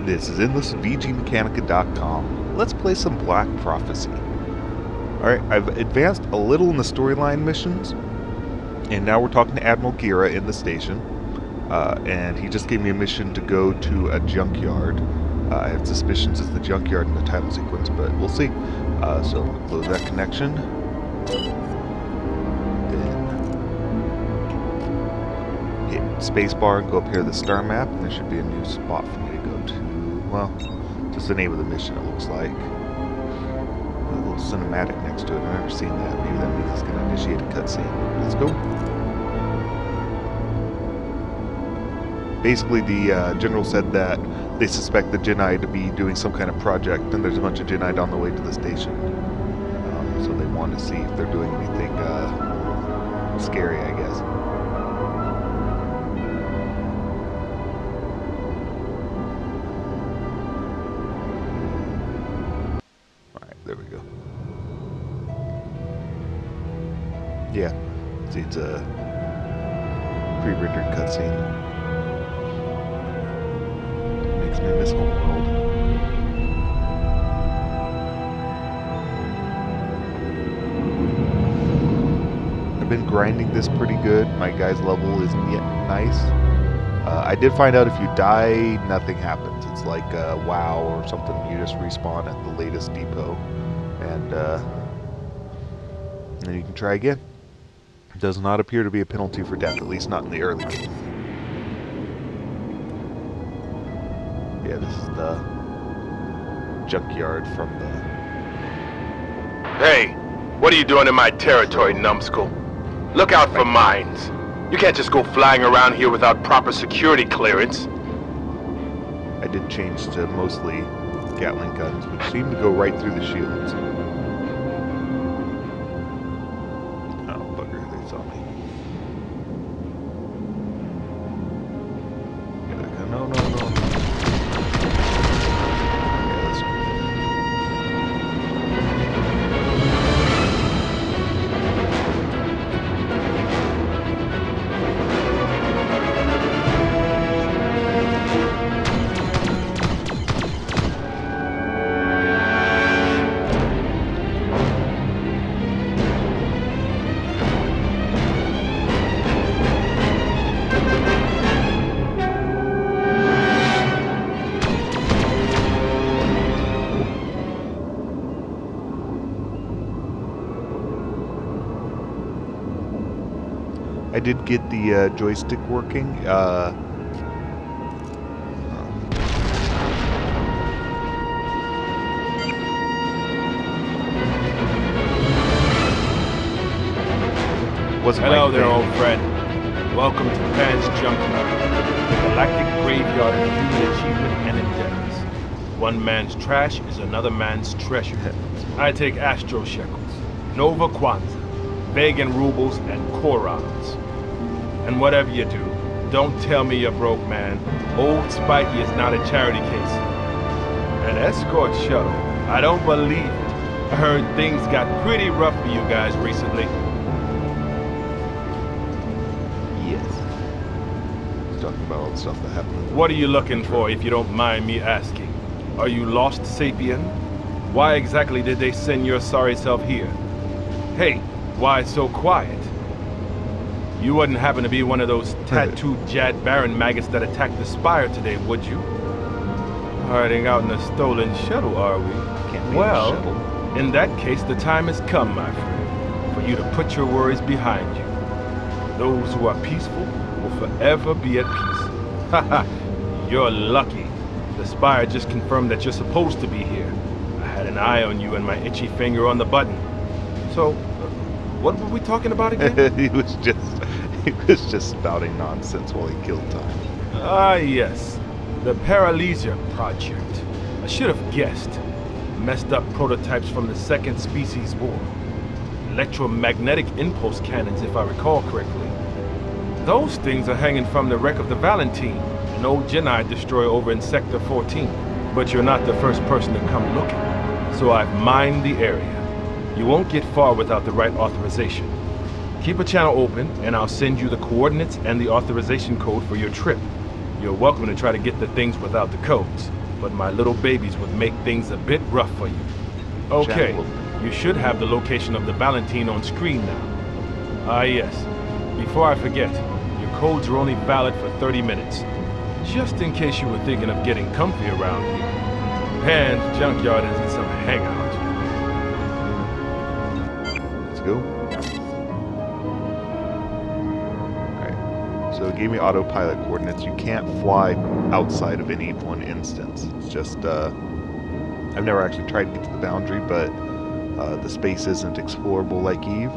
This is VGMechanica.com. Let's play some Black Prophecy. Alright, I've advanced a little in the storyline missions, and now we're talking to Admiral Gira in the station, and he just gave me a mission to go to a junkyard. I have suspicions it's the junkyard in the title sequence, but we'll see. So I'm going to close that connection. Then hit spacebar and go up here to the star map, and there should be a new spot for me to go to. Well, just the name of the mission, it looks like. A little cinematic next to it. I've never seen that. Maybe that means it's going to initiate a cutscene. Let's go. Basically, the general said that they suspect the Jedi to be doing some kind of project, and there's a bunch of Jedi on the way to the station. So they want to see if they're doing anything scary, I guess. There we go. Yeah, see, it's a pre-rendered cutscene. Makes me miss Homeworld. I've been grinding this pretty good. My guy's level isn't yet nice. I did find out if you die, nothing happens. It's like WoW or something. You just respawn at the latest depot, and then you can try again. It does not appear to be a penalty for death, at least not in the early game. Yeah, this is the junkyard from the... Hey, what are you doing in my territory, numbskull? Look out for mines. You can't just go flying around here without proper security clearance. I did change to mostly Gatling guns, which seem to go right through the shields. Oh, bugger, they saw me. No, no, no. Yeah, this one. I did get the joystick working. Hello there, old friend. Welcome to Pan's Junkyard, the galactic graveyard of human achievement and endeavors. One man's trash is another man's treasure. I take astro shekels, nova kwanza, Vegan rubles, and korans. And whatever you do, don't tell me you're broke, man. Old Spiky is not a charity case. An escort shuttle? I don't believe it. I heard things got pretty rough for you guys recently. Yes. He's talking about all the stuff that happened. What are you looking for, if you don't mind me asking? Are you lost, Sapien? Why exactly did they send your sorry self here? Hey, why so quiet? You wouldn't happen to be one of those tattooed Jad Baron maggots that attacked the Spire today, would you? Hiding out in a stolen shuttle, are we? Can't be well, a shuttle. In that case, the time has come, my friend, for you to put your worries behind you. Those who are peaceful will forever be at peace. Haha, you're lucky. The Spire just confirmed that you're supposed to be here. I had an eye on you and my itchy finger on the button. So, what were we talking about again? he was just spouting nonsense while he killed time. Ah, yes. The Paralysia Project. I should have guessed. Messed up prototypes from the Second Species War. Electromagnetic impulse cannons, if I recall correctly. Those things are hanging from the wreck of the Valentine, an old Jedi destroyer over in Sector 14. But you're not the first person to come looking, so I've mined the area. You won't get far without the right authorization. Keep a channel open, and I'll send you the coordinates and the authorization code for your trip. You're welcome to try to get the things without the codes. but my little babies would make things a bit rough for you. Okay, you should have the location of the Valentine on screen now. Ah yes, before I forget, your codes are only valid for 30 minutes. Just in case you were thinking of getting comfy around here. Pan's Junkyard isn't some hangout. Let's go. Alright, so it gave me autopilot coordinates. You can't fly outside of any one instance. It's just, I've never actually tried to get to the boundary, but the space isn't explorable like Eve.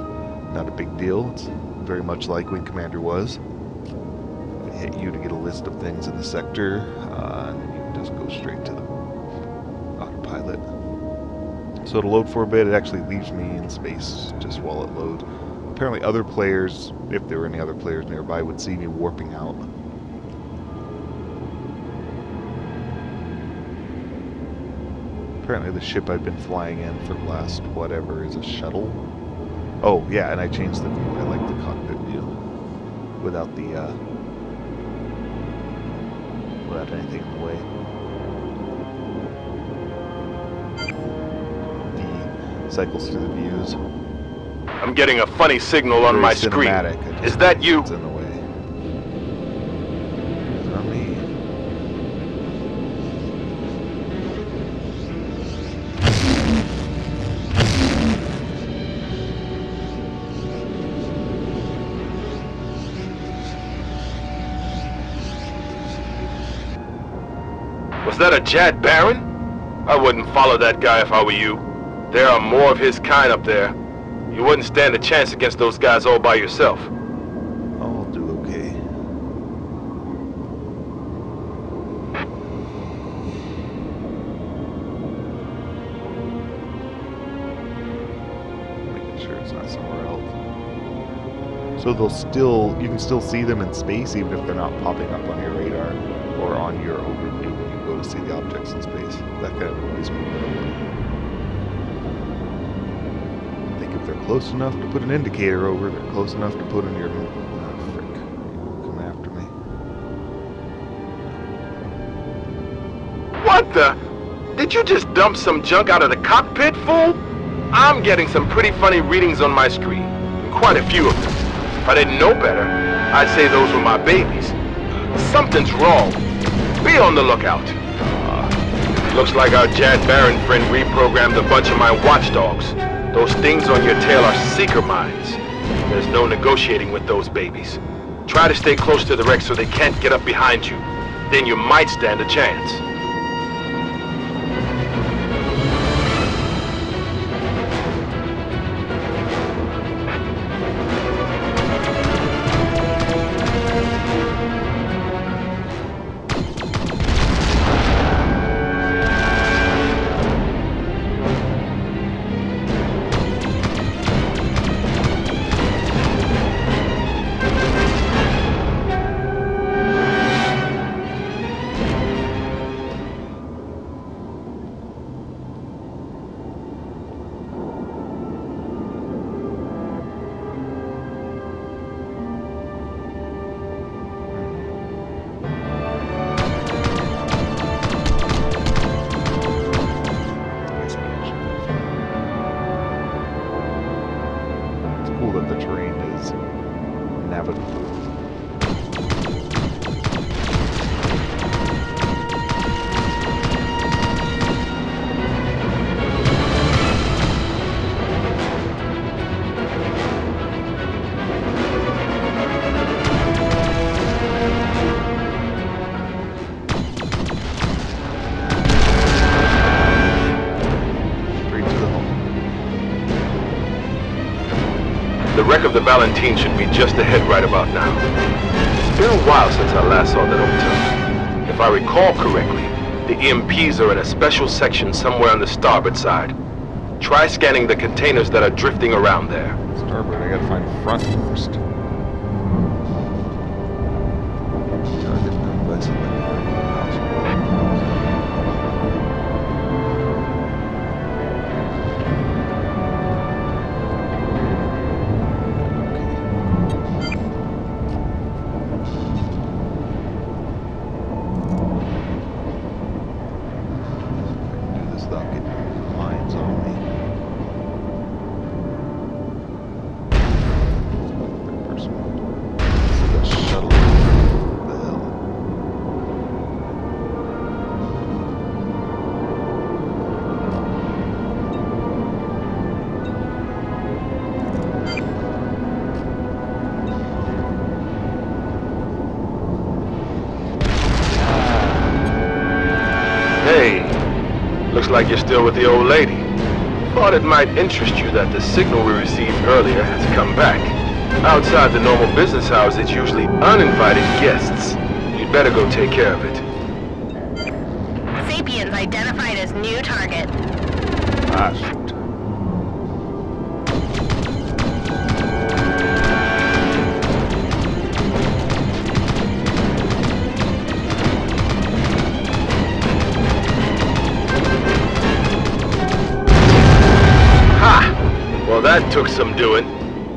Not a big deal. It's very much like when Commander was. Hit you to get a list of things in the sector, and then you can just go straight to the autopilot. So it'll load for a bit. It actually leaves me in space just while it loads. Apparently other players, if there were any other players nearby, would see me warping out. Apparently the ship I've been flying in for the last whatever is a shuttle. Oh yeah, and I changed the view. I like the cockpit view without the without anything in the way. The cycles through the views. I'm getting a funny signal on my screen. Is that you? It's in the way. It's not me. Was that a Jad Baron? I wouldn't follow that guy if I were you. There are more of his kind up there. You wouldn't stand a chance against those guys all by yourself. I'll do okay. Making sure it's not somewhere else. So you can still see them in space even if they're not popping up on your radar or on your overview when you go to see the objects in space. That kind of annoys me a little bit. They're close enough to put an indicator over, they're close enough to put in your... Oh, frick. Come after me. What the? Did you just dump some junk out of the cockpit, fool? I'm getting some pretty funny readings on my screen. Quite a few of them. If I didn't know better, I'd say those were my babies. Something's wrong. Be on the lookout. Looks like our Jad Baron friend reprogrammed a bunch of my watchdogs. Those things on your tail are seeker mines. There's no negotiating with those babies. Try to stay close to the wreck so they can't get up behind you. Then you might stand a chance. The wreck of the Valentine should be just ahead right about now. It's been a while since I last saw that hotel. If I recall correctly, the EMPs are in a special section somewhere on the starboard side. Try scanning the containers that are drifting around there. Starboard, I gotta find front first. Target known by selecting without getting mines on me. Personal. This is a shuttle. What the hell? Hey, looks like you're still with the old lady. Thought it might interest you that the signal we received earlier has come back. Outside the normal business hours, it's usually uninvited guests. You'd better go take care of it. Sapiens identified as new target. Ah, shoot. Well, that took some doing.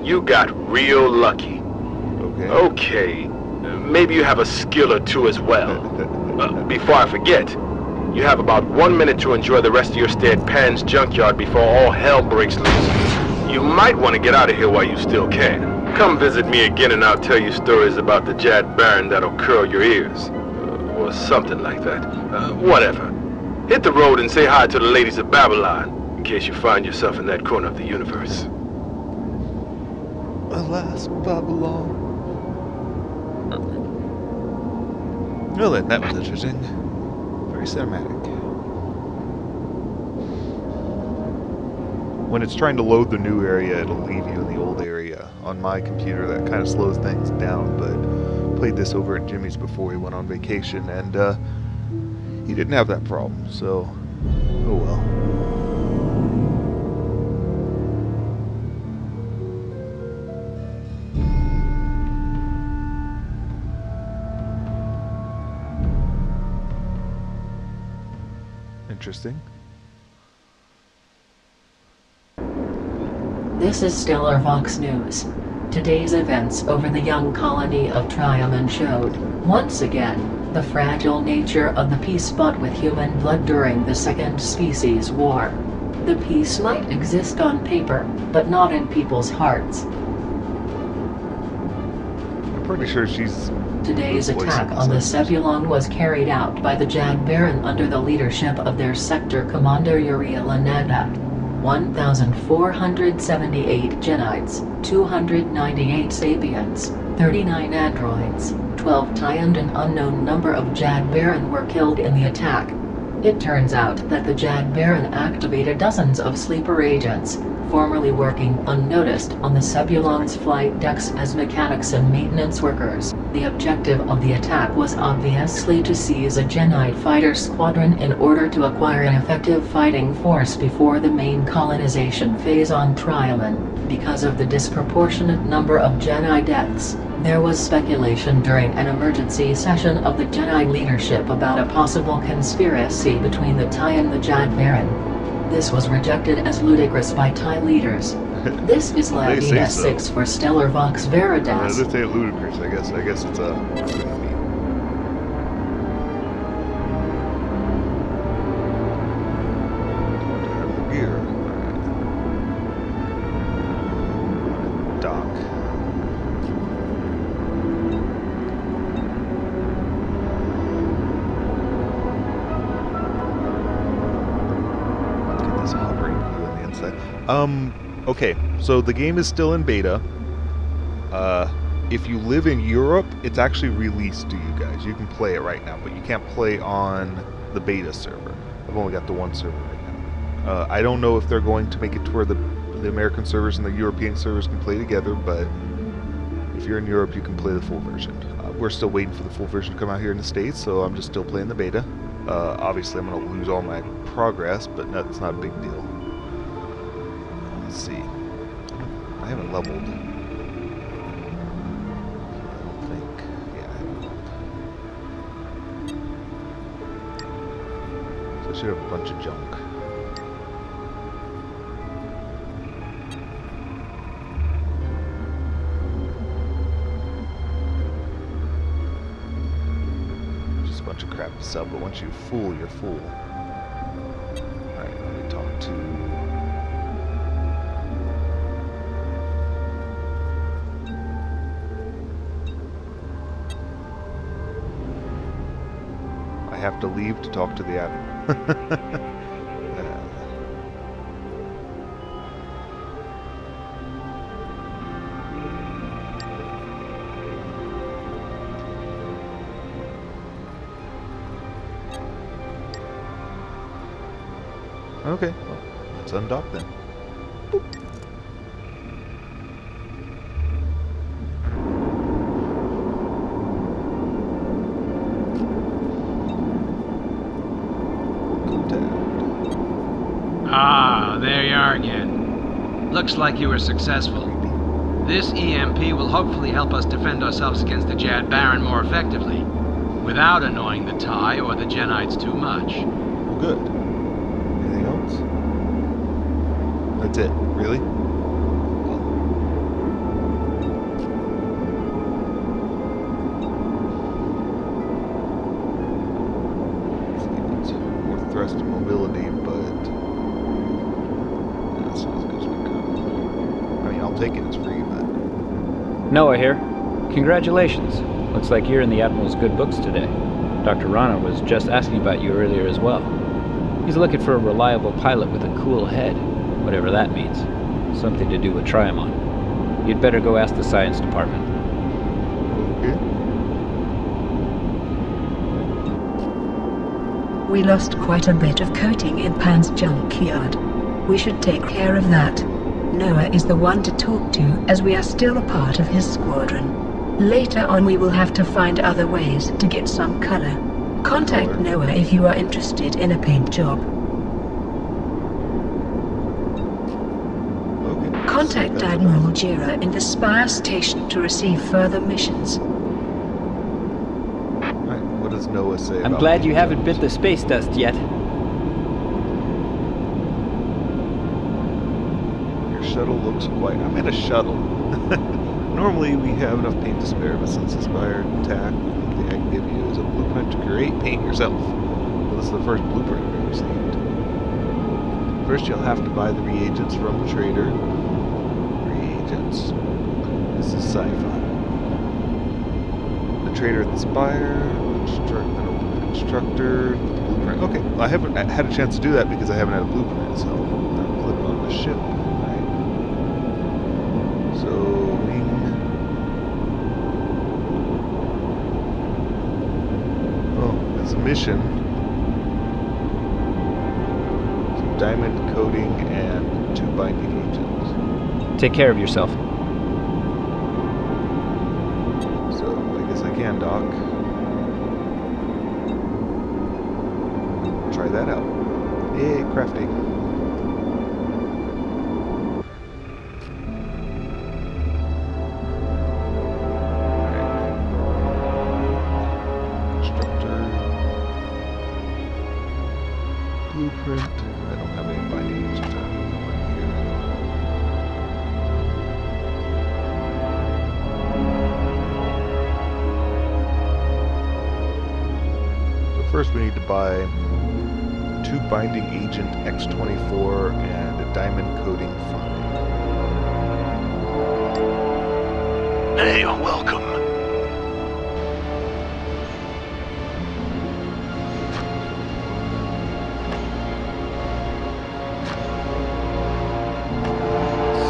You got real lucky. Okay. Okay, maybe you have a skill or two as well. Before I forget, you have about 1 minute to enjoy the rest of your stay at Pan's Junkyard before all hell breaks loose. You might want to get out of here while you still can. Come visit me again and I'll tell you stories about the Jad Baron that'll curl your ears. Or something like that. Whatever. Hit the road and say hi to the ladies of Babylon, in case you find yourself in that corner of the universe. Alas, Babylon. Well then, that was interesting. Very cinematic. When it's trying to load the new area, it'll leave you in the old area. On my computer, that kind of slows things down, but played this over at Jimmy's before he went on vacation, and he didn't have that problem, so oh well. Interesting. This is Stellar Vox News. Today's events over the young colony of Trion showed, once again, the fragile nature of the peace bought with human blood during the Second Species War. The peace might exist on paper, but not in people's hearts. I'm pretty sure she's... Today's attack on the Sebulon was carried out by the Jad Baron under the leadership of their sector commander Uriel Ananda. 1,478 Genites, 298 Sapiens, 39 androids, 12 TIE and an unknown number of Jad Baron were killed in the attack. It turns out that the Jad Baron activated dozens of sleeper agents, formerly working unnoticed on the Sebulon's flight decks as mechanics and maintenance workers. The objective of the attack was obviously to seize a Genite fighter squadron in order to acquire an effective fighting force before the main colonization phase on Trion. Because of the disproportionate number of Jedi deaths, there was speculation during an emergency session of the Jedi leadership about a possible conspiracy between the TIE and the Jad Baron. This was rejected as ludicrous by TIE leaders. This is Lavina 6 for Stellar Vox Veritas. They say ludicrous, I guess. I guess it's a... Gear. Dock. Get this hovering view on the inside. Okay, so the game is still in beta. If you live in Europe, it's actually released to you guys. You can play it right now, but you can't play on the beta server. I've only got the one server right now. I don't know if they're going to make it to where the American servers and the European servers can play together, but if you're in Europe, you can play the full version. We're still waiting for the full version to come out here in the States, so I'm just still playing the beta. Obviously, I'm going to lose all my progress, but that's not a big deal. Let's see. I haven't leveled. I don't think. Yeah, I haven't leveled. So I should have a bunch of junk. Just a bunch of crap to sell, but once you're full, you're full. Alright, to... I have to leave to talk to the admiral. Okay, well, let's undock then. Boop. Ah, there you are again. Looks like you were successful. This EMP will hopefully help us defend ourselves against the Jad Baron more effectively, without annoying the TIE or the Genites too much. Well, good. Anything else? That's it. Really? It's more thrust and mobility, but that's not as good as we could. I mean, I'll take it. It's free, but... Noah here. Congratulations. Looks like you're in the Admiral's good books today. Dr. Rana was just asking about you earlier as well. He's looking for a reliable pilot with a cool head, whatever that means. Something to do with Trion. You'd better go ask the science department. Okay. We lost quite a bit of coating in Pan's junkyard. We should take care of that. Noah is the one to talk to, as we are still a part of his squadron. Later on we will have to find other ways to get some color. Contact Noah if you are interested in a paint job. Okay. Contact Admiral Jira in the Spire station to receive further missions. Alright, what does Noah say I'm about glad the you haven't jobs? bit the space dust yet. Your shuttle looks quite... I'm in a shuttle. Normally we have enough paint to spare, but since Inspired attack, the thing I can give you is a blueprint to create paint yourself. Well, this is the first blueprint we received. First you'll have to buy the reagents from the trader. Reagents. This is sci-fi. The trader at the Spire, instructor, the blueprint. Okay, well, I haven't had a chance to do that because I haven't had a blueprint, so I'll click on the ship. So, wing. Oh, it's a mission. Some diamond coating and 2 binding agents. Take care of yourself. So, I guess I can dock. Try that out. Yay, crafting. Blueprint. I don't have any binding agent here. So first we need to buy 2 binding agent X24 and a diamond coating fine. Hey, welcome.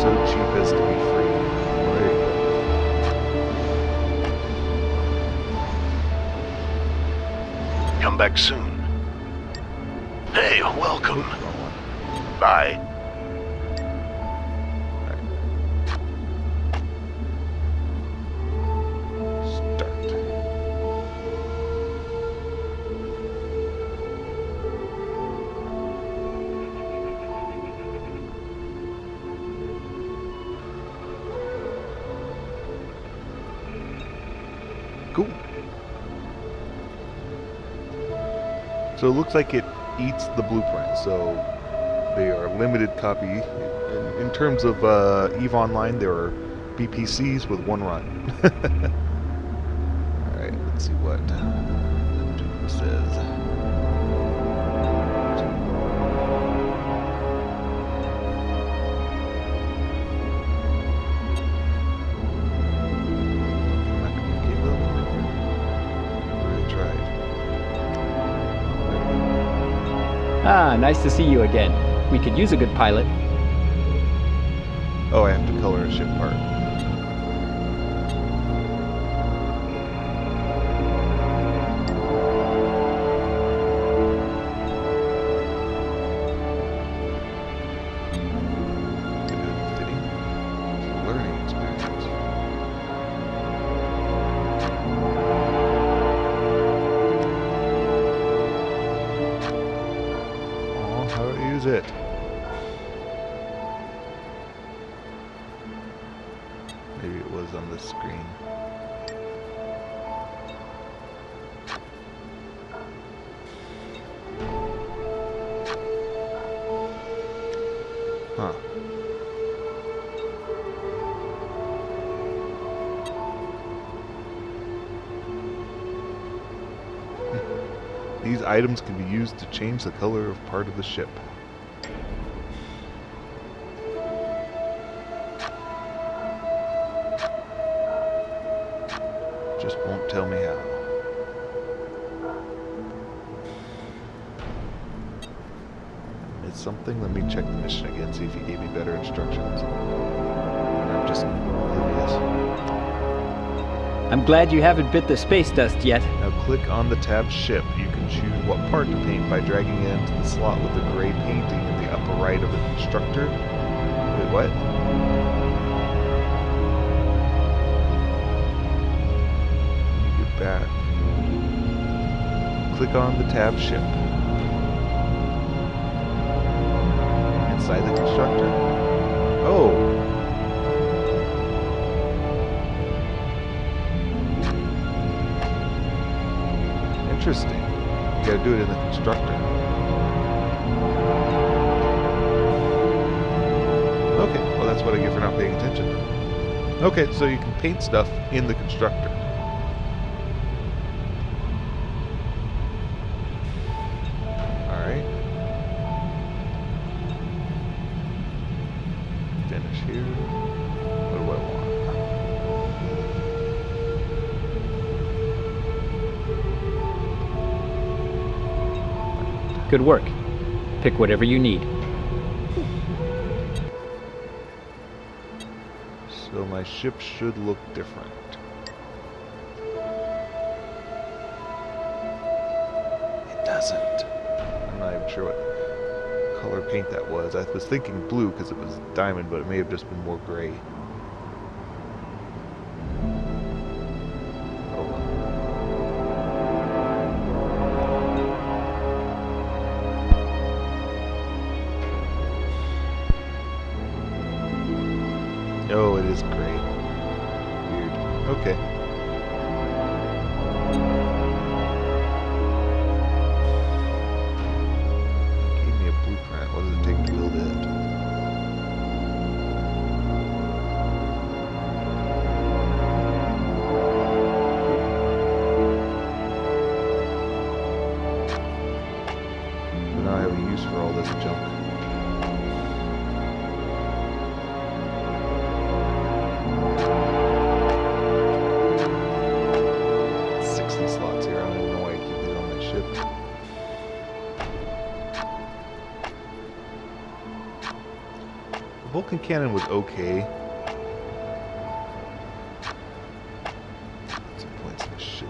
So cheap as to be free. Well, there you go. Come back soon. Hey, welcome. Bye. Start. Cool. So it looks like it eats the blueprint, so they are limited copy. In terms of EVE Online, there are BPCs with 1 run. Alright, let's see what the dude says. Ah, nice to see you again. We could use a good pilot. Oh, I have to color a ship part. It. Maybe it was on this screen. Huh. These items can be used to change the color of part of the ship. Just won't tell me how. It's something. Let me check the mission again, see if he gave me better instructions. I'm just oblivious. I'm glad you haven't bit the space dust yet. Now click on the tab Ship. You can choose what part to paint by dragging it into the slot with the gray painting in the upper right of the constructor. Wait, what? Back. Click on the tab Ship. Inside the constructor. Oh! Interesting. You gotta do it in the constructor. Okay, well that's what I get for not paying attention. Okay, so you can paint stuff in the constructor. Here. What do I want? Good work. Pick whatever you need. So my ship should look different. It doesn't. I'm not even sure what color paint that was. I was thinking blue because it was diamond, but it may have just been more gray. Oh well. Oh, it is gray. Weird. Okay. What does it take to build it? Now I have a use for all this junk. 60 slots here. I don't even know why I keep these on my ship. Vulcan cannon was okay. Some points in the ship.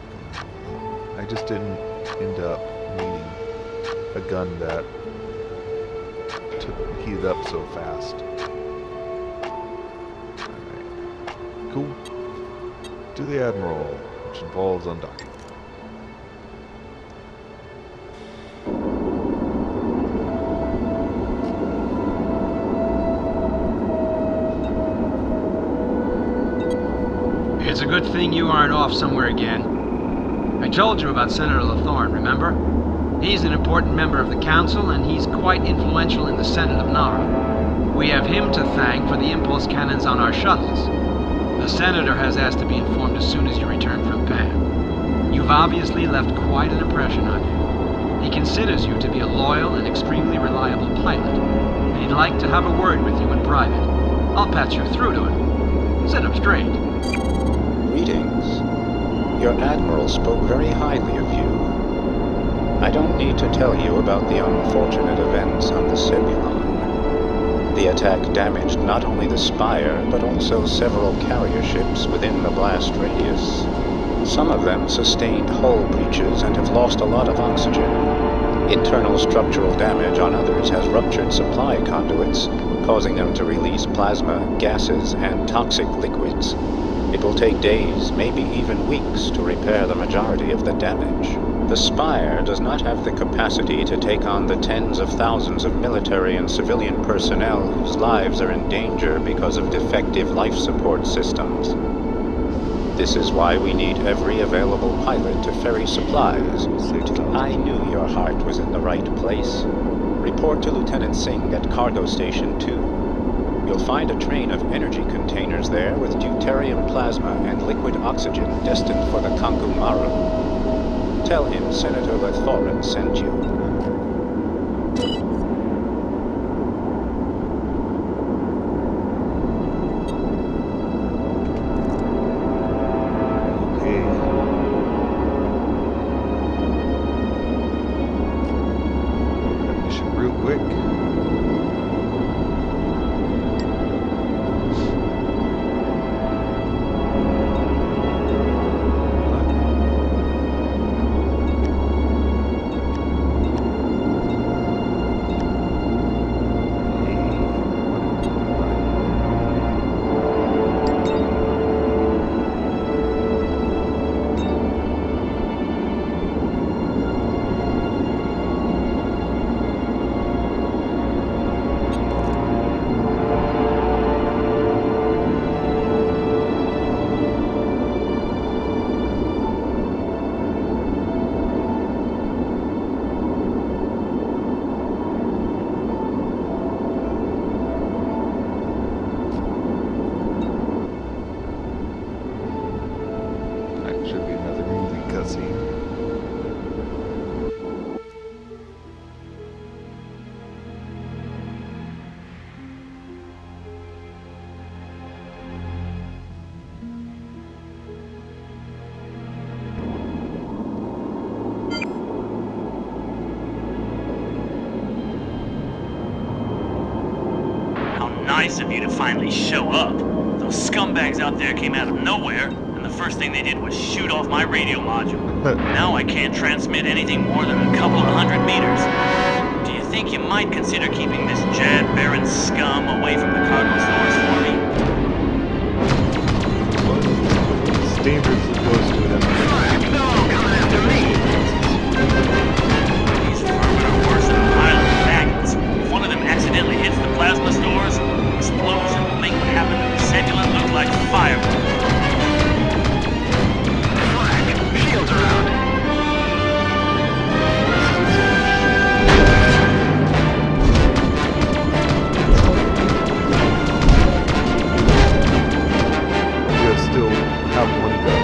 I just didn't end up needing a gun that heated up so fast. Alright. Cool. To the Admiral, which involves undocking. It's a good thing you aren't off somewhere again. I told you about Senator Lathorn, remember? He's an important member of the Council, and he's quite influential in the Senate of Nara. We have him to thank for the impulse cannons on our shuttles. The Senator has asked to be informed as soon as you return from Pan. You've obviously left quite an impression on you. He considers you to be a loyal and extremely reliable pilot, and he'd like to have a word with you in private. I'll patch you through to him. Sit up straight. Greetings. Your Admiral spoke very highly of you. I don't need to tell you about the unfortunate events on the Sebulon. The attack damaged not only the spire, but also several carrier ships within the blast radius. Some of them sustained hull breaches and have lost a lot of oxygen. Internal structural damage on others has ruptured supply conduits, causing them to release plasma, gases, and toxic liquids. It will take days, maybe even weeks, to repair the majority of the damage. The Spire does not have the capacity to take on the tens of thousands of military and civilian personnel whose lives are in danger because of defective life support systems. This is why we need every available pilot to ferry supplies. I knew your heart was in the right place. Report to Lieutenant Singh at Cargo Station 2. You'll find a train of energy containers there with deuterium plasma and liquid oxygen destined for the Kanku Maru. Tell him Senator Lethorin sent you. Nice of you to finally show up. Those scumbags out there came out of nowhere, and the first thing they did was shoot off my radio module. Now I can't transmit anything more than a couple of 100 meters. Do you think you might consider keeping this Jad Baron scum away from the cargo stores for me? Standards opposed to them. No, coming after me! These vermin are worse than pilot maggots. If one of them accidentally hits the plasma stores, explosion will make what happened to the Sebulon look like fireworks. Flag, shields around. You still have one gun.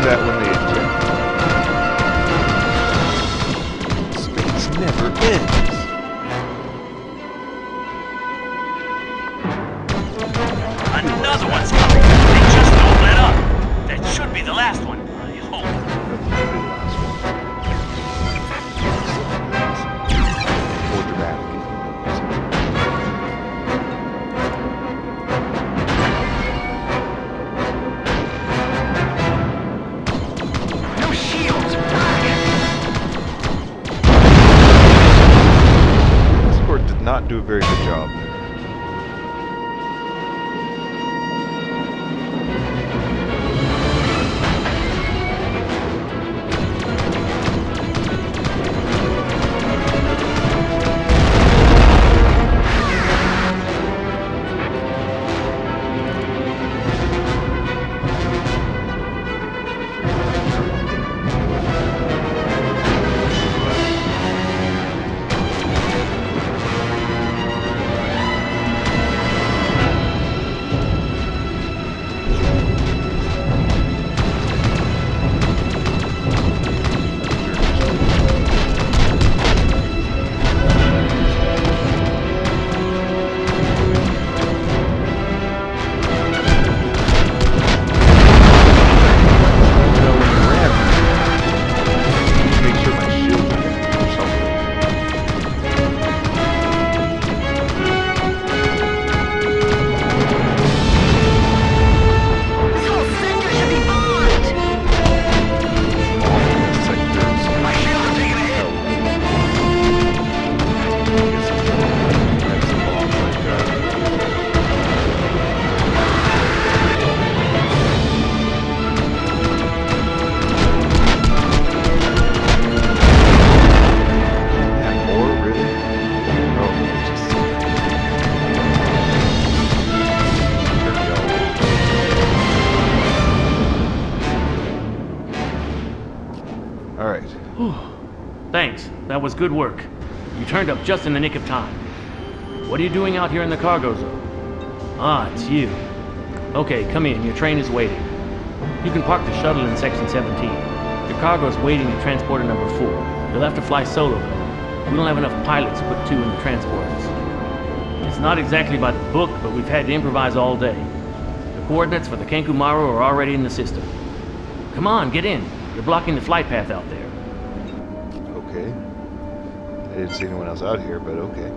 that when they eject. Space never ends. Another one's coming. They just don't let up. That should be the last one. I hope. More dramatic. No shields. Target. Escort did not do a very good job. Thanks. That was good work. You turned up just in the nick of time. What are you doing out here in the cargo zone? Ah, it's you. Okay, come in. Your train is waiting. You can park the shuttle in Section 17. Your cargo's waiting in transporter number 4. You'll have to fly solo, though. We don't have enough pilots to put 2 in the transporters. It's not exactly by the book, but we've had to improvise all day. The coordinates for the Kenkumaru are already in the system. Come on, get in. You're blocking the flight path out there. Okay. I didn't see anyone else out here, but okay.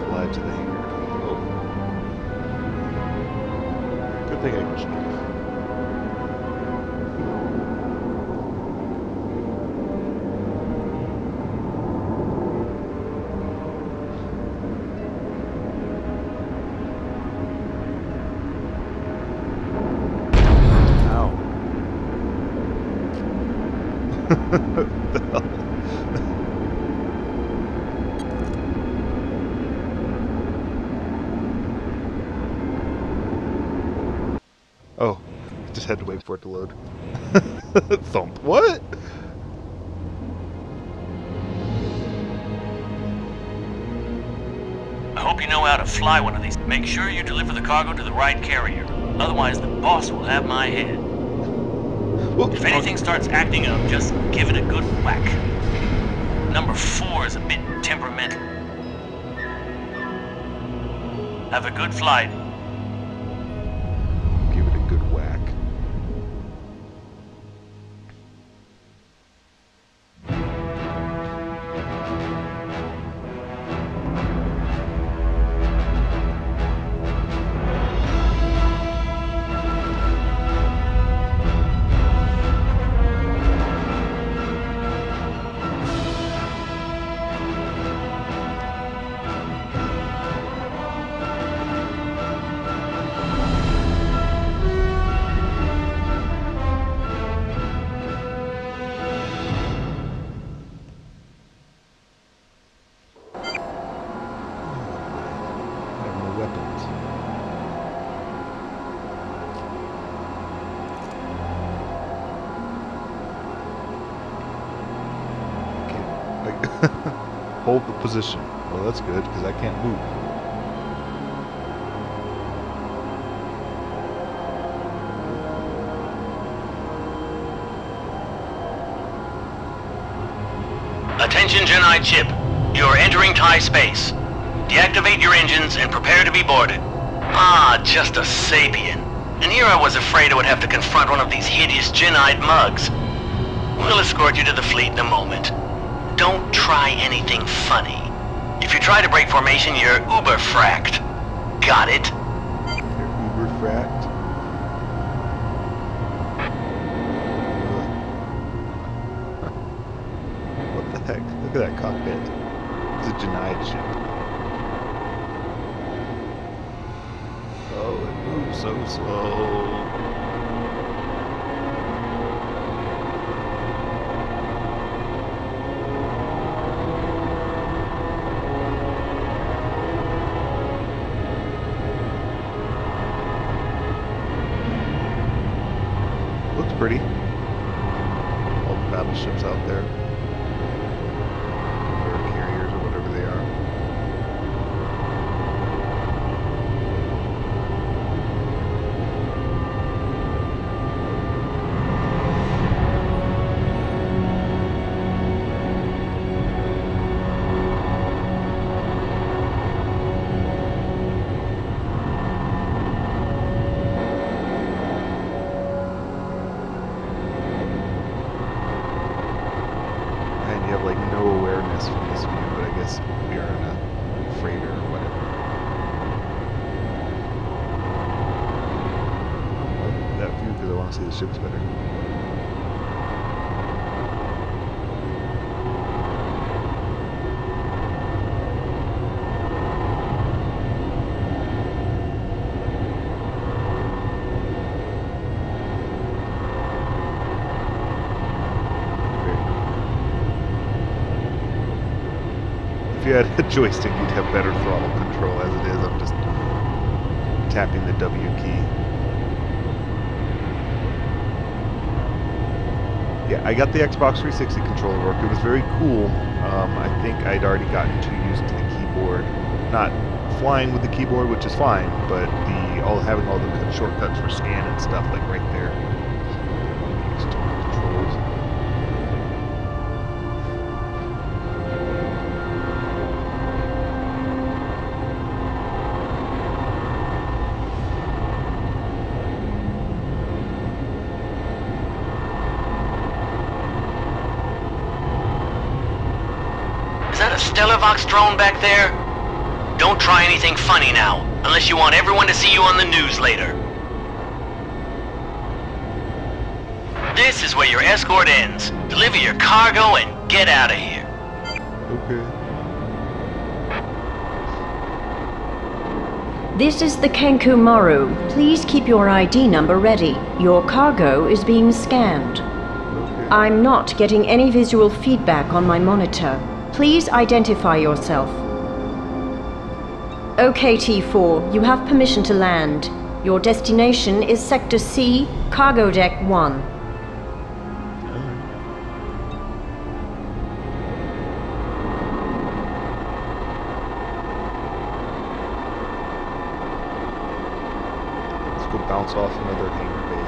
Fly to the hangar. Oh. Good thing I can strafe. What the hell? Oh, just had to wait for it to load. Thump. What? I hope you know how to fly one of these. Make sure you deliver the cargo to the right carrier. Otherwise, the boss will have my head. If anything starts acting up, just give it a good whack. Number 4 is a bit temperamental. Have a good flight. Give it a good whack. Like, hold the position. Well, that's good, because I can't move. Attention Genite ship. You are entering TIE space. Deactivate your engines and prepare to be boarded. Ah, just a Sapien. And here I was afraid I would have to confront one of these hideous Genite mugs. We'll escort you to the fleet in a moment. Don't try anything funny. If you try to break formation, you're uber-fracked. Got it? You're uber-fracked? What the heck? Look at that cockpit. It's a Genite ship. Oh, it moves so slow. Looks pretty. All the battleships out there. Or carriers or whatever they are. And you have like no awareness from this view, but I guess we are in a freighter or whatever. I like that view because I want to see the ships better. If you had a joystick, you'd have better throttle control. As it is, I'm just tapping the W key. Yeah, I got the Xbox 360 controller work. It was very cool. I think I'd already gotten too used to the keyboard. Not flying with the keyboard, which is fine, but having all the shortcuts for scan and stuff, like right there. Used to the controls. Is that a Stellarvox drone back there? Don't try anything funny now, unless you want everyone to see you on the news later. This is where your escort ends. Deliver your cargo and get out of here. Okay. This is the Kenku Maru. Please keep your ID number ready. Your cargo is being scanned. Okay. I'm not getting any visual feedback on my monitor. Please identify yourself. Okay, T4, you have permission to land. Your destination is Sector C, Cargo Deck 1. Let's go bounce off another hangar bay.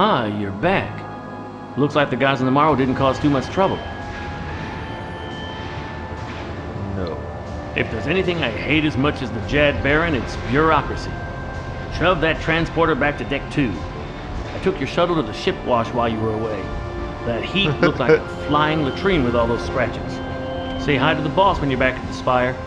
Ah, you're back. Looks like the guys on the Morrow didn't cause too much trouble. No. If there's anything I hate as much as the Jad Baron, it's bureaucracy. Shove that transporter back to Deck 2. I took your shuttle to the ship wash while you were away. That heat looked like a flying latrine with all those scratches. Say hi to the boss when you're back at the Spire.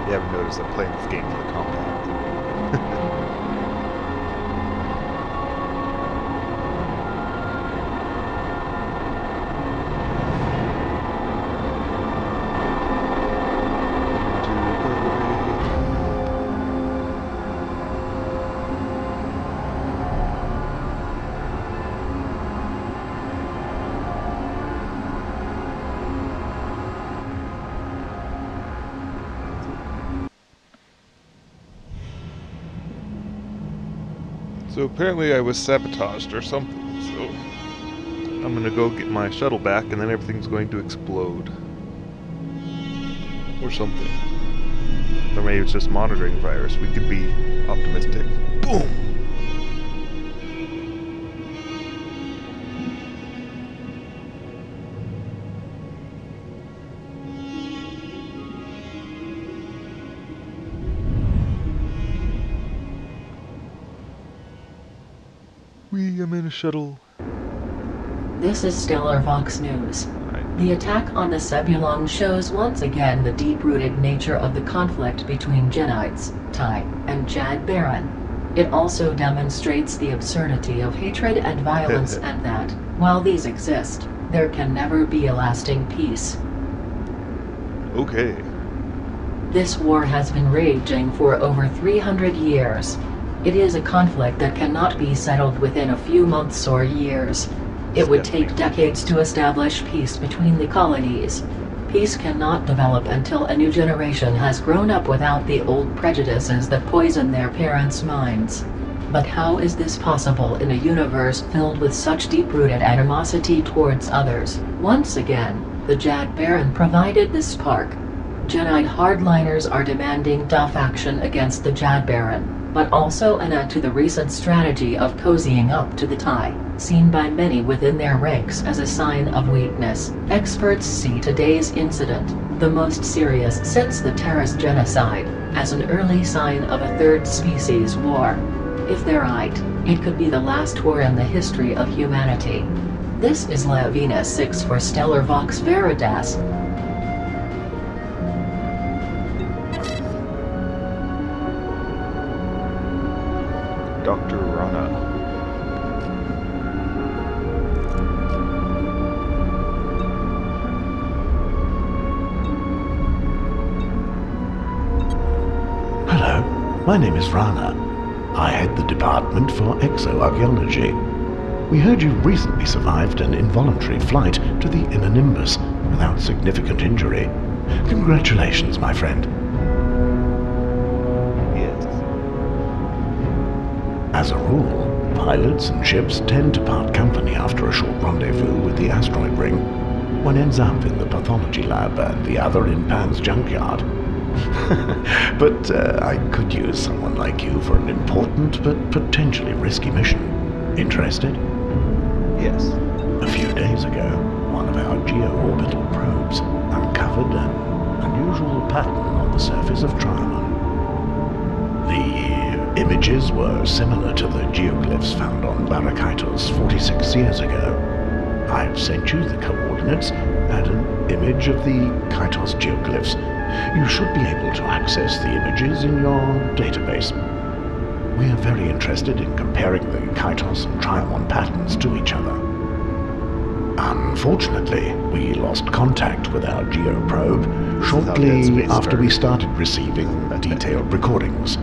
You haven't noticed I'm playing this game for the combat. So apparently I was sabotaged or something, so I'm gonna go get my shuttle back and then everything's going to explode. Or something. Or maybe it's just monitoring virus. We could be optimistic. Boom! I'm in a shuttle. This is Stellar Vox News. The attack on the Sebulon shows once again the deep-rooted nature of the conflict between Genites, Tai, and Jad Baron. It also demonstrates the absurdity of hatred and violence and that, while these exist, there can never be a lasting peace. Okay. This war has been raging for over 300 years. It is a conflict that cannot be settled within a few months or years. It would take decades to establish peace between the colonies. Peace cannot develop until a new generation has grown up without the old prejudices that poison their parents' minds. But how is this possible in a universe filled with such deep-rooted animosity towards others? Once again, the Jad Baron provided this spark. Genite hardliners are demanding tough action against the Jad Baron, but also an end to the recent strategy of cozying up to the Tai, seen by many within their ranks as a sign of weakness. Experts see today's incident, the most serious since the Terrace genocide, as an early sign of a third species war. If they're right, it could be the last war in the history of humanity. This is Lavina 6 for Stellar Vox Veritas. Dr. Rana. Hello, my name is Rana. I head the Department for Exoarchaeology. We heard you recently survived an involuntary flight to the Inner Nimbus without significant injury. Congratulations, my friend. As a rule, pilots and ships tend to part company after a short rendezvous with the asteroid ring. One ends up in the pathology lab and the other in Pan's Junkyard. But I could use someone like you for an important but potentially risky mission. Interested? Yes. A few days ago, one of our geo-orbital probes uncovered an unusual pattern on the surface of Trion. The images were similar to the geoglyphs found on Barakaitos 46 years ago. I've sent you the coordinates and an image of the Kaitos geoglyphs. You should be able to access the images in your database. We are very interested in comparing the Kaitos and Trion patterns to each other. Unfortunately, we lost contact with our geoprobe shortly after we started receiving detailed recordings.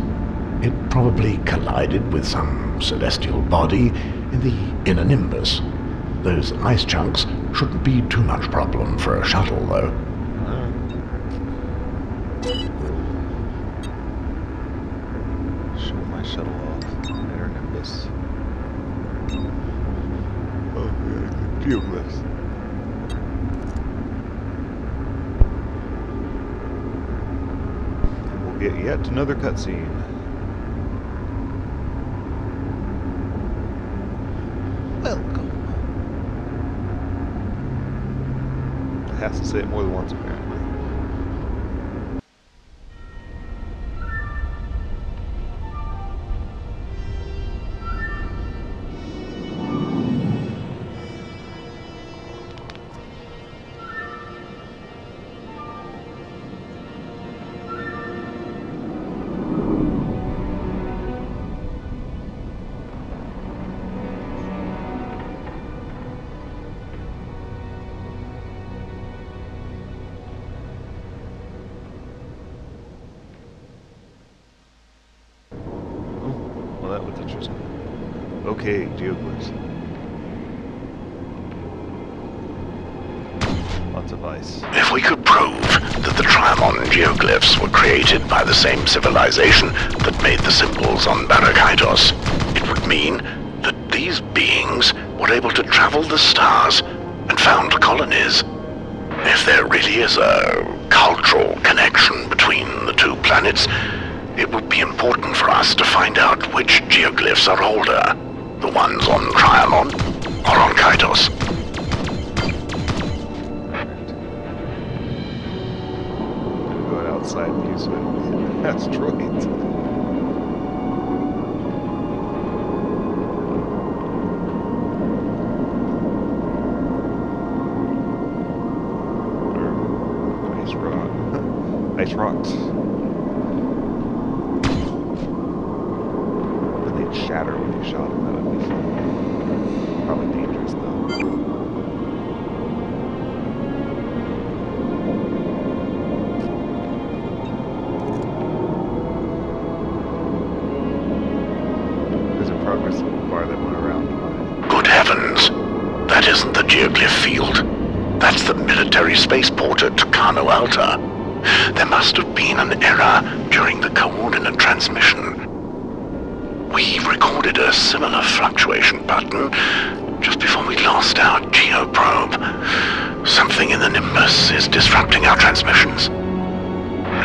It probably collided with some celestial body in the Inner Nimbus. Those ice chunks shouldn't be too much problem for a shuttle, though. Show my shuttle off. Air Nimbus. Oh, yeah, geoglyphs. And we'll get yet another cutscene. Welcome. It has to say it more than once, apparently. That was interesting. Okay, geoglyphs. Lots of ice. If we could prove that the Trion geoglyphs were created by the same civilization that made the symbols on Barakaitos, it would mean that these beings were able to travel the stars and found colonies. If there really is a cultural connection between the two planets, it would be important for us to find out which geoglyphs are older, the ones on Trion or on Kaitos. Going outside and use asteroids. Ice rocks. But they'd shatter when you shot them. That would be fun. Probably dangerous though. There's a progress bar that went around. Good heavens! That isn't the geoglyph field. That's the military spaceport at Kano Alta. There must have been an error during the coordinate transmission. We recorded a similar fluctuation pattern just before we lost our geoprobe. Something in the Nimbus is disrupting our transmissions.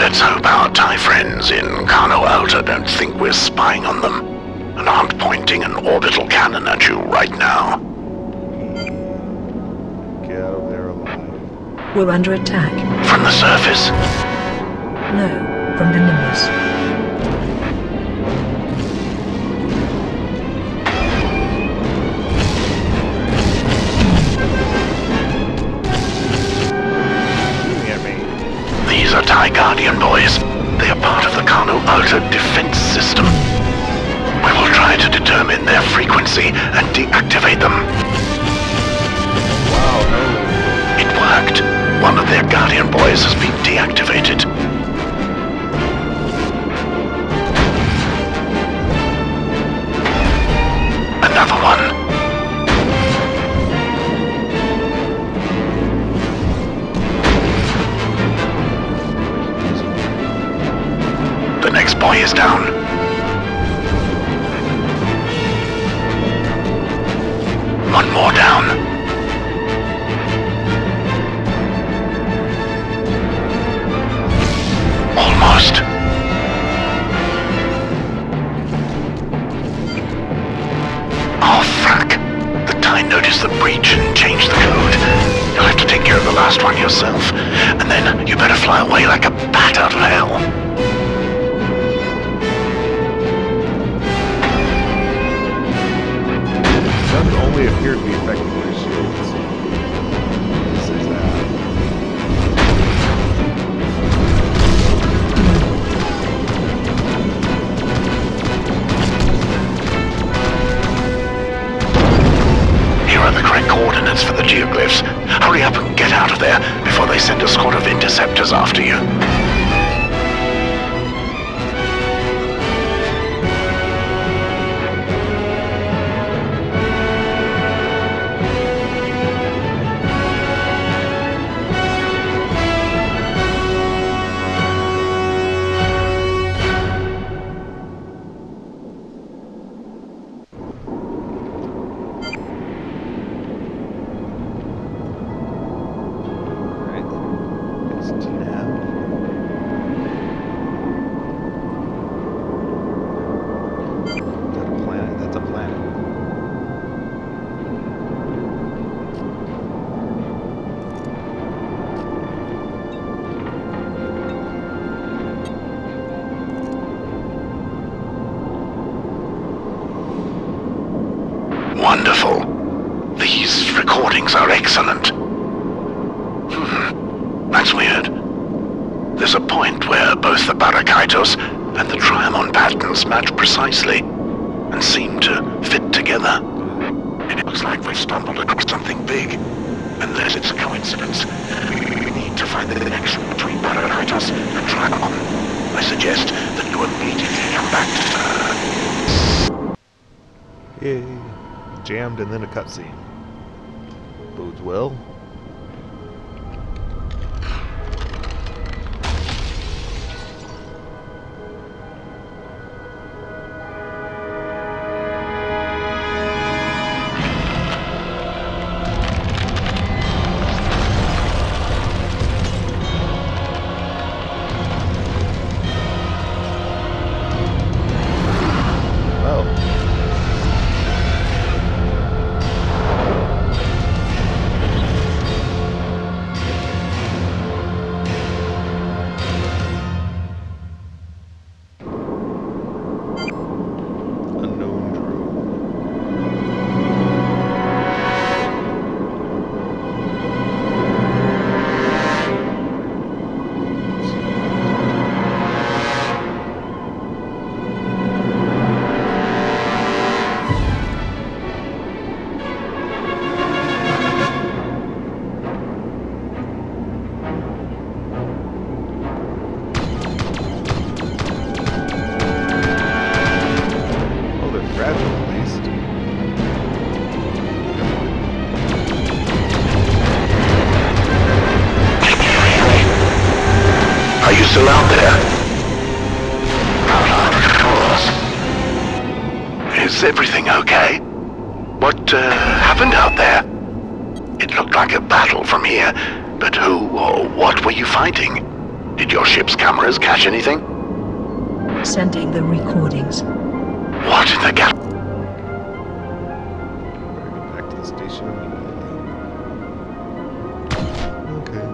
Let's hope our TIE friends in Kano Alta don't think we're spying on them and aren't pointing an orbital cannon at you right now. Get out of there alive. We're under attack. From the surface? No, from the Nimbus. These are TIE Guardian boys. They are part of the Kano Alta defense system. We will try to determine their frequency and deactivate them. Wow, no. It worked. One of their Guardian boys has been deactivated. Another one. The next boy is down. One more down. Almost. Oh, frack. The TIE noticed the breach and changed the code. You'll have to take care of the last one yourself. And then you better fly away like a bat out of hell. Guns only appear to be effective with shields. This is that. Here are the correct coordinates for the geoglyphs. Hurry up and get out of there before they send a squad of interceptors after you. Wonderful. These recordings are excellent. That's weird. There's a point where both the Barakaitos and the Trion patterns match precisely and seem to fit together. It looks like we've stumbled across something big, unless it's a coincidence. We need to find the connection between Barakaitos and Trion. I suggest that you immediately come back to... Yay. Jammed and then a cutscene. Bodes well. still out there? Of course. Is everything okay? What happened out there? It looked like a battle from here, but who or what were you fighting? Did your ship's cameras catch anything? Sending the recordings. What in the gap? Back to the station immediately. Okay.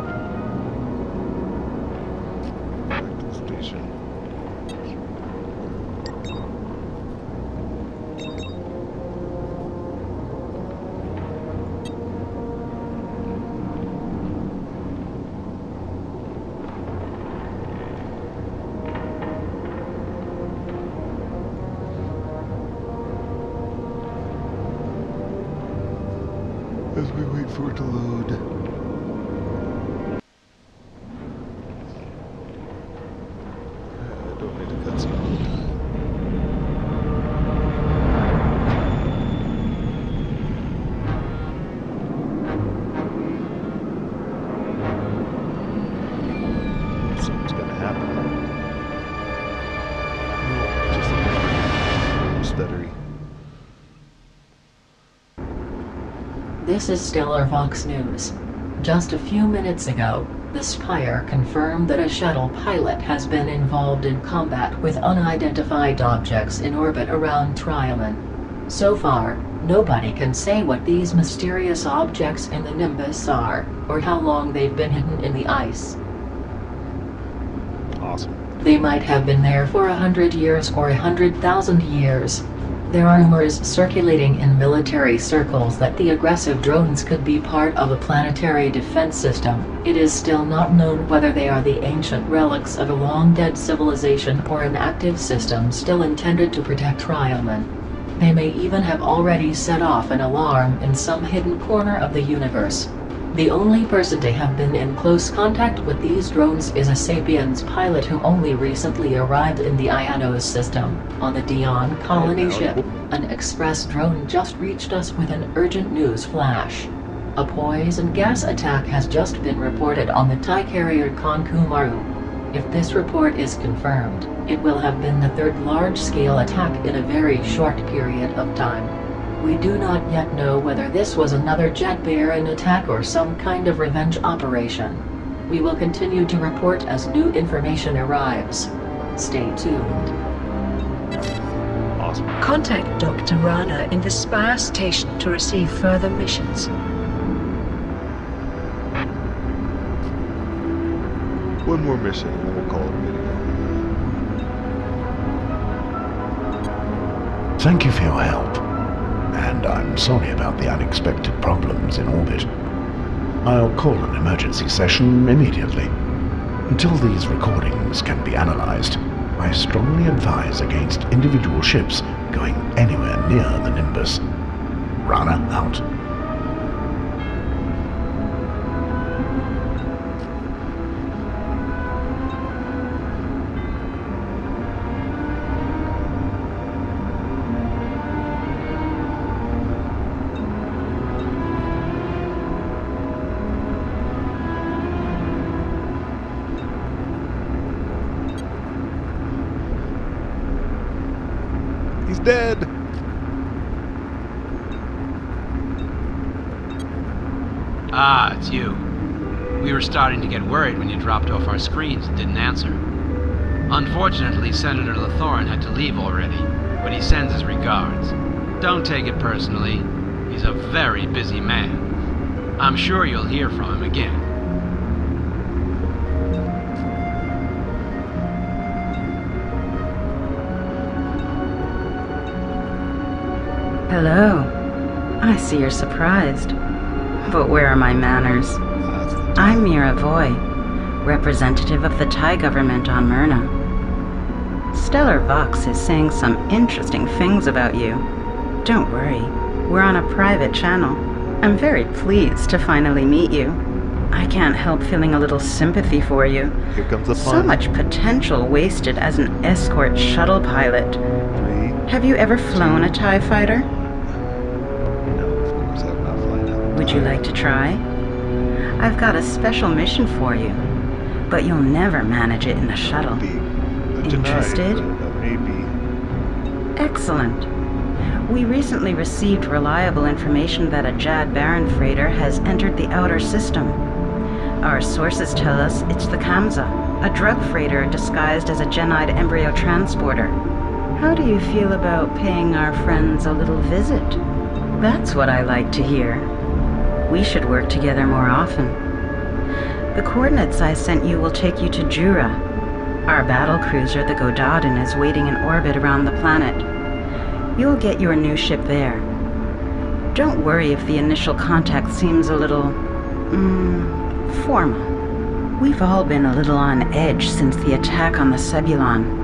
Back to the station. As we wait for it to load. I don't need a cutscene all the time. Something's gonna happen. Just stuttery. This is Stellar Fox News. Just a few minutes ago, the Spire confirmed that a shuttle pilot has been involved in combat with unidentified objects in orbit around Trion. So far, nobody can say what these mysterious objects in the Nimbus are, or how long they've been hidden in the ice. Awesome. They might have been there for 100 years or 100,000 years. There are rumors circulating in military circles that the aggressive drones could be part of a planetary defense system. It is still not known whether they are the ancient relics of a long-dead civilization or an active system still intended to protect Trion. They may even have already set off an alarm in some hidden corner of the universe. The only person to have been in close contact with these drones is a Sapiens pilot who only recently arrived in the Ianos system. On the Dion colony ship, an express drone just reached us with an urgent news flash. A poison gas attack has just been reported on the TIE carrier Konkumaru. If this report is confirmed, it will have been the third large-scale attack in a very short period of time. We do not yet know whether this was another Jet Baron attack or some kind of revenge operation. We will continue to report as new information arrives. Stay tuned. Awesome. Contact Dr. Rana in the Spire station to receive further missions. One more mission and then we'll call it a video. Thank you for your help. And I'm sorry about the unexpected problems in orbit. I'll call an emergency session immediately. Until these recordings can be analyzed, I strongly advise against individual ships going anywhere near the Nimbus. Rana out. He's dead! Ah, it's you. We were starting to get worried when you dropped off our screens and didn't answer. Unfortunately, Senator Lathoran had to leave already, but he sends his regards. Don't take it personally. He's a very busy man. I'm sure you'll hear from him again. Hello. I see you're surprised. But where are my manners? I'm Mira Voy, representative of the Thai government on Myrna. Stellar Vox is saying some interesting things about you. Don't worry, we're on a private channel. I'm very pleased to finally meet you. I can't help feeling a little sympathy for you. Here comes the fun. So much potential wasted as an escort shuttle pilot. 3. Have you ever flown a TIE fighter? No, of course I have not flown a Would you like to try? I've got a special mission for you, but you'll never manage it in a shuttle. Interested? Maybe. Excellent. We recently received reliable information that a Jad Baron freighter has entered the outer system. Our sources tell us it's the Kamza, a drug freighter disguised as a Genide embryo transporter. How do you feel about paying our friends a little visit? That's what I like to hear. We should work together more often. The coordinates I sent you will take you to Jura. Our battle cruiser, the Godadin, is waiting in orbit around the planet. You'll get your new ship there. Don't worry if the initial contact seems a little, formal. We've all been a little on edge since the attack on the Sebulon.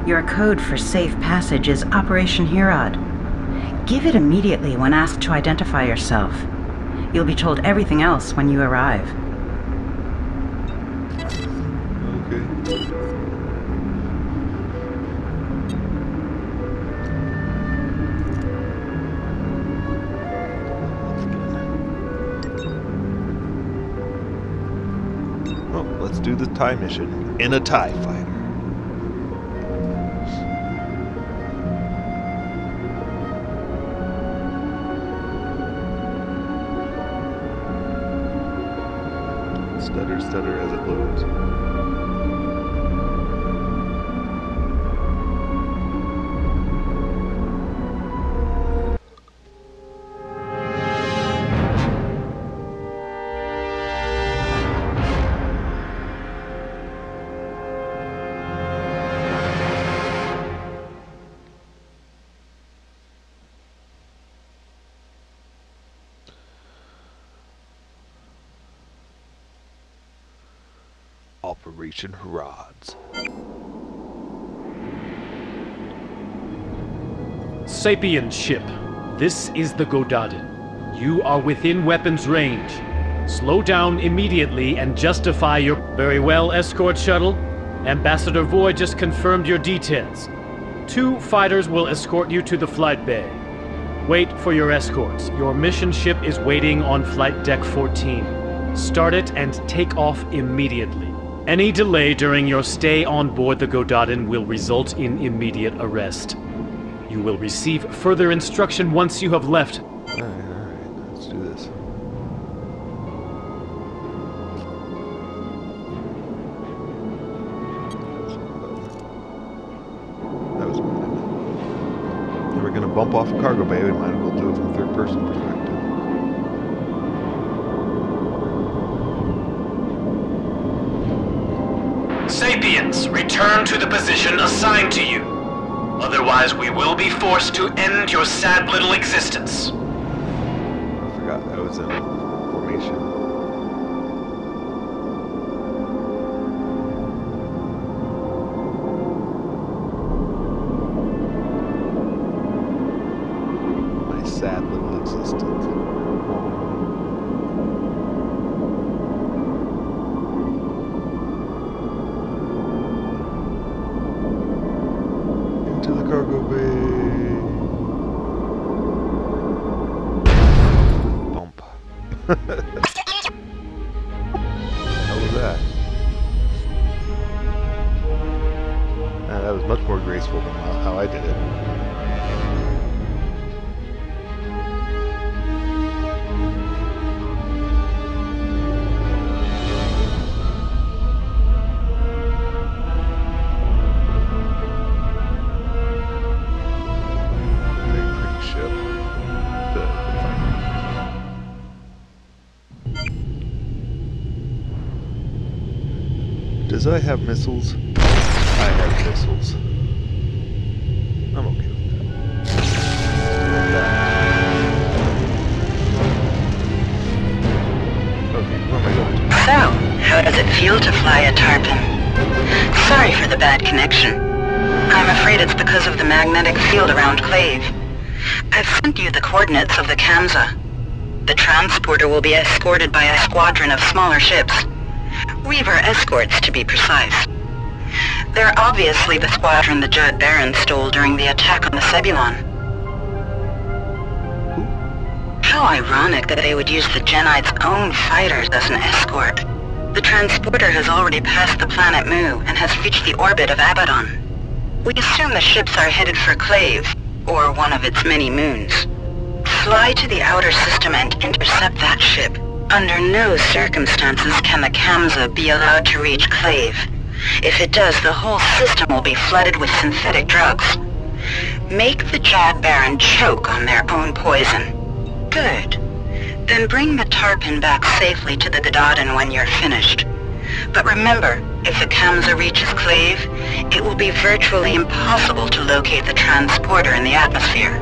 Your code for safe passage is Operation Herod. Give it immediately when asked to identify yourself. You'll be told everything else when you arrive. Okay. Oh, let's do the TIE mission in a TIE fighter. Stutter, stutter as it loads. Operation Herod's. Sapien ship, this is the Godadin. You are within weapons range. Slow down immediately and justify your... Very well, escort shuttle. Ambassador Voy just confirmed your details. 2 fighters will escort you to the flight bay. Wait for your escorts. Your mission ship is waiting on flight deck 14. Start it and take off immediately. Any delay during your stay on board the Godadin will result in immediate arrest. You will receive further instruction once you have left. Alright, let's do this. bump off a cargo bay, we might as well do it from third-person perspective. Sapiens, return to the position assigned to you. Otherwise, we will be forced to end your sad little existence. I forgot that was in formation. My sad little existence. To the cargo bay. Bump. What the hell was that? That was much more graceful than how I did it. Does I have missiles? I have missiles. I'm okay with that. Okay, where am I going to? So, how does it feel to fly a tarpon? Sorry for the bad connection. I'm afraid it's because of the magnetic field around Clave. I've sent you the coordinates of the kamza. The transporter will be escorted by a squadron of smaller ships. Reaver escorts, to be precise. They're obviously the squadron the Jad Baron stole during the attack on the Sebulon. How ironic that they would use the Genites' own fighters as an escort. The transporter has already passed the planet Mu and has reached the orbit of Abaddon. We assume the ships are headed for Clave, or one of its many moons. Fly to the outer system and intercept that ship. Under no circumstances can the kamza be allowed to reach Clave. If it does, the whole system will be flooded with synthetic drugs. Make the Jad Baron choke on their own poison. Good. Then bring the tarpon back safely to the Gadaden when you're finished. But remember, if the kamza reaches Clave, it will be virtually impossible to locate the transporter in the atmosphere.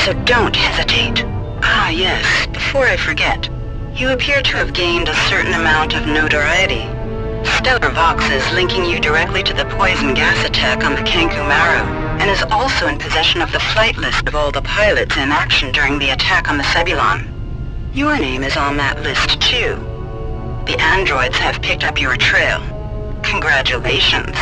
So don't hesitate. Ah yes, before I forget. You appear to have gained a certain amount of notoriety. Stellar Vox is linking you directly to the poison gas attack on the Kankumaru, and is also in possession of the flight list of all the pilots in action during the attack on the Sebulon. Your name is on that list too. The androids have picked up your trail. Congratulations.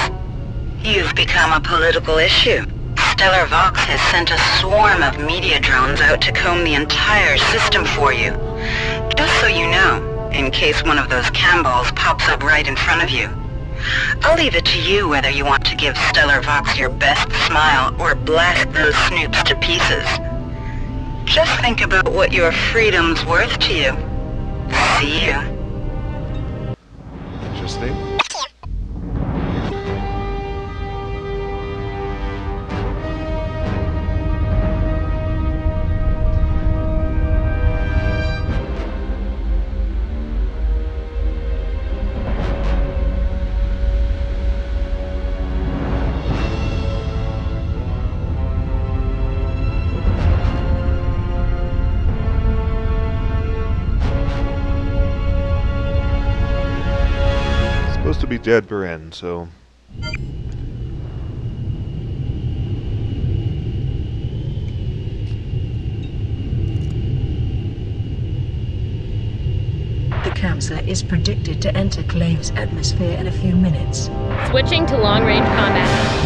You've become a political issue. Stellar Vox has sent a swarm of media drones out to comb the entire system for you. Just so you know, in case one of those camballs pops up right in front of you. I'll leave it to you whether you want to give Stellar Vox your best smile or blast those snoops to pieces. Just think about what your freedom's worth to you. See you. Interesting. Supposed to be Jad Baron, so the kamza is predicted to enter Clave's atmosphere in a few minutes. Switching to long-range combat.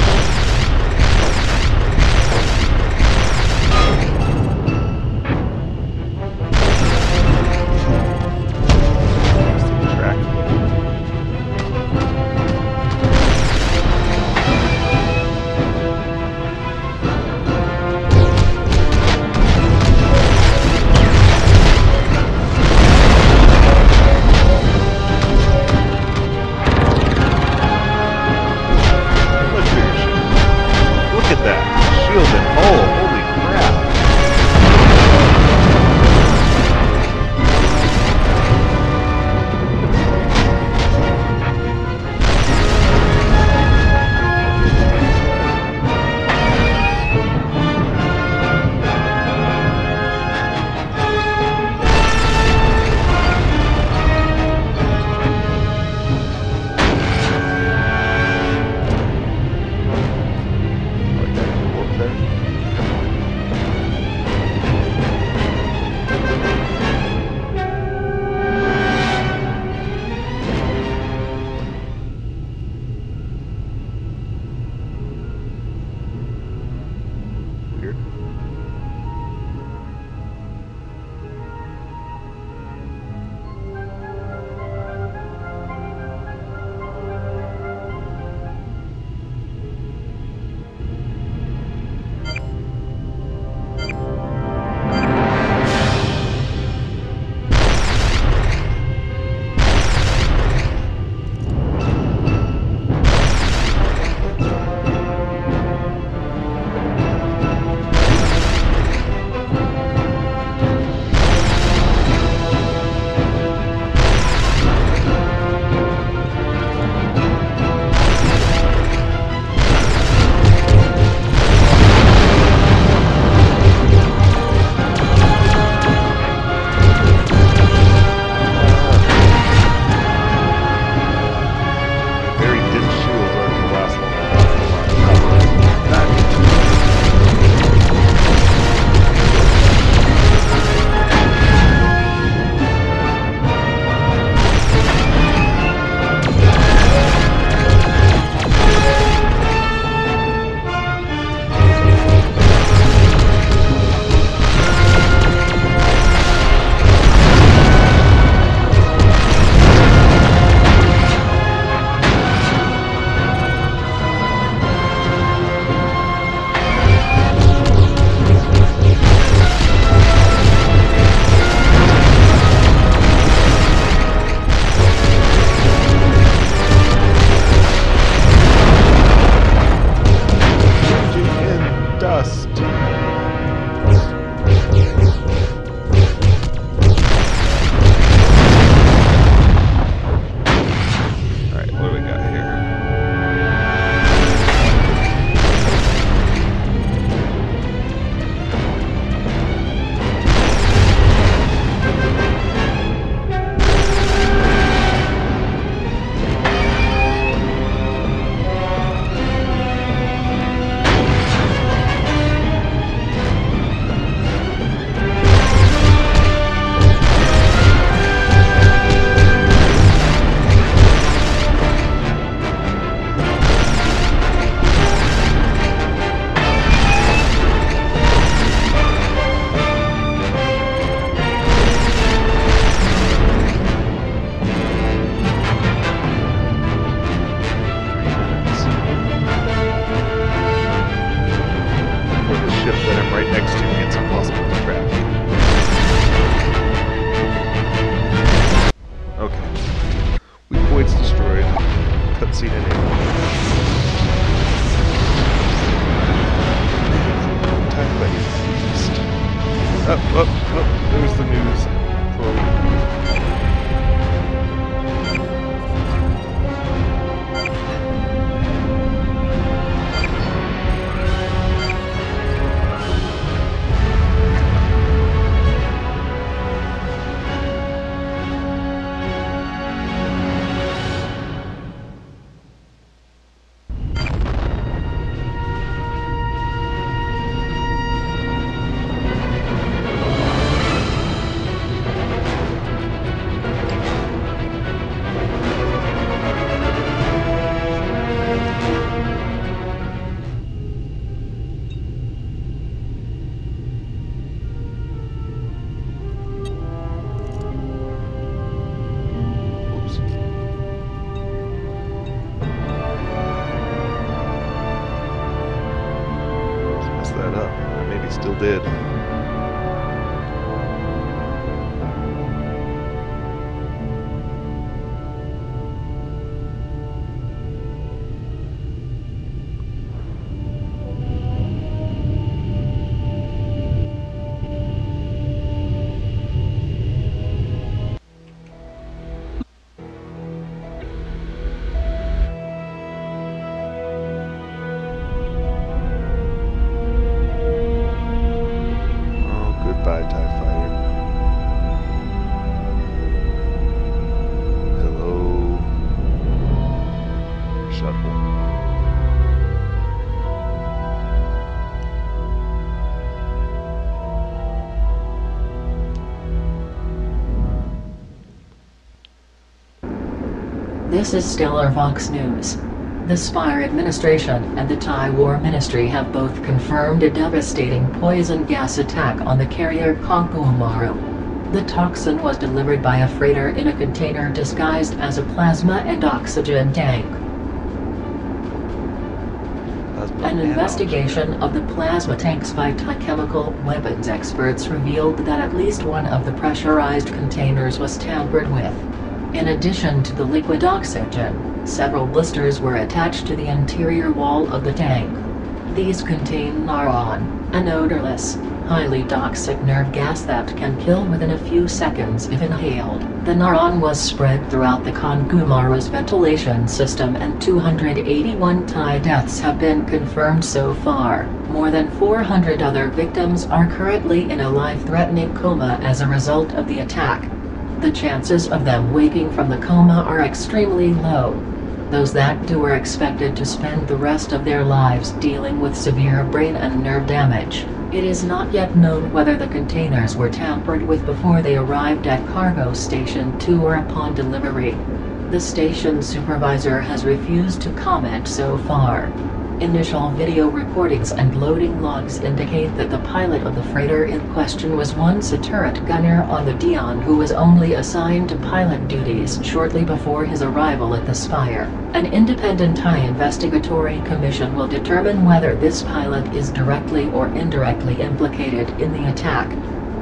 Void's destroyed. Cutscene enabled. TIE fighter beast. There's the news. That up. Or maybe still did. Goodbye, TIE Fighter. Hello, Shuttle. This is Stellar Vox News. The Spire Administration and the TIE War Ministry have both confirmed a devastating poison gas attack on the carrier Konkumaru. The toxin was delivered by a freighter in a container disguised as a plasma and oxygen tank. An investigation of the plasma tanks by TIE chemical weapons experts revealed that at least one of the pressurized containers was tampered with. In addition to the liquid oxygen, several blisters were attached to the interior wall of the tank. These contain Naron, an odorless, highly toxic nerve gas that can kill within a few seconds if inhaled. The Naron was spread throughout the Konkumaru's ventilation system and 281 TIE deaths have been confirmed so far. More than 400 other victims are currently in a life-threatening coma as a result of the attack. The chances of them waking from the coma are extremely low. Those that do are expected to spend the rest of their lives dealing with severe brain and nerve damage. It is not yet known whether the containers were tampered with before they arrived at Cargo Station 2 or upon delivery. The station supervisor has refused to comment so far. Initial video recordings and loading logs indicate that the pilot of the freighter in question was once a turret gunner on the Dion who was only assigned to pilot duties shortly before his arrival at the Spire. An independent TIE investigatory commission will determine whether this pilot is directly or indirectly implicated in the attack.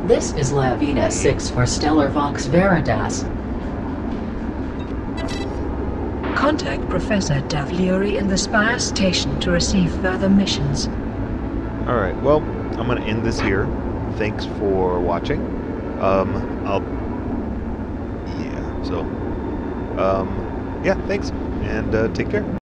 This is Lavina 6 for Stellar Vox Veritas. Contact Professor Davliuri in the Spire Station to receive further missions. Alright, well, I'm going to end this here. Thanks for watching. Yeah, thanks, and take care.